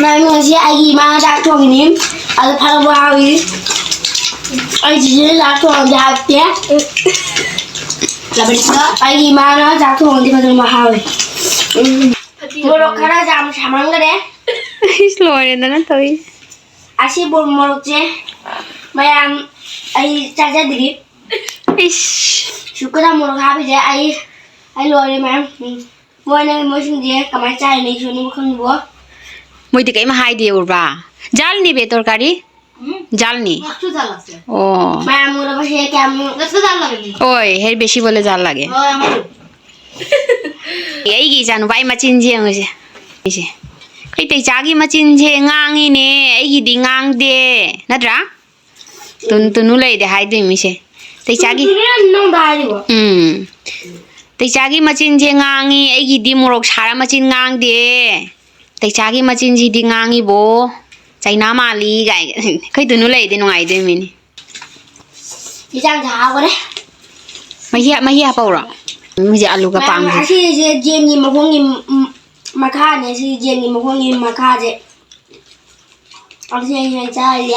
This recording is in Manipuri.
ꯃꯥꯏꯃꯣꯟꯁꯤ ꯑꯩꯒꯤ ꯏꯃꯥꯅ ꯆꯥꯛ ꯊꯣꯡꯉꯤꯅꯤ ꯑꯗꯨ ꯐꯔꯕ ꯍꯥꯎꯏ ꯑꯩꯁꯤꯁꯨ ꯆꯥꯛ ꯊꯣꯡꯉꯗꯤ ꯍꯥꯎꯇꯦ ꯑꯩꯒꯤ ꯏꯃꯥꯅ ꯆꯥꯛ ꯊꯣꯡꯉꯗꯤ ꯐꯖꯅ ꯍꯥꯎꯏ ꯃꯣꯔꯣꯛ ꯈꯔ ꯌꯥꯝ ꯁꯥꯃꯟꯈꯔꯦ ꯂꯣꯏꯔꯦꯗꯅ ꯇꯧꯏ ꯑꯁꯤ ꯃꯣꯔꯣꯛꯁꯦ ꯃꯌꯥꯝ ꯑꯩ ꯆꯥꯖꯗ꯭ꯔꯤ ꯁꯨꯀꯗ ꯃꯣꯔꯣꯛ ꯍꯥꯞꯄꯤꯁꯦ ꯑꯩ ꯂꯣꯏꯔꯦ ꯃꯌꯥꯝ ꯃꯣꯏꯁꯤꯡꯁꯦ ꯀꯃꯥꯏꯅ ꯆꯥꯏꯅ ꯏꯁꯣꯔꯅꯕꯨ ꯈꯪꯕꯣ मोदी कहीं हाई दिए उर्बा जाल नहीं बे तरकारी जाल नहीं ओ ओए हेर बेसी बोले जाल लगे यही की जानु भाई मचिन जे मुझे इसे कई ते चागी मचिन जे ngangi ने यही दी ngang दे नद्रा तुनु ले दे हाई दे मिसे ते चागी ते चागी मचिन जे ngangi यही दी मोरक सारा मचिन ngang दे तैचागी मचिन जी ngangi bo चाइना माली गाय कई दुनु लेदे नुआई दे मिनी इजांग हावरे महिया पाउरा मुझे आलू का पांग असी जे जेंगी मखोंगी मखा ने सी जेंगी मखोंगी मखा जे अब से ये चाय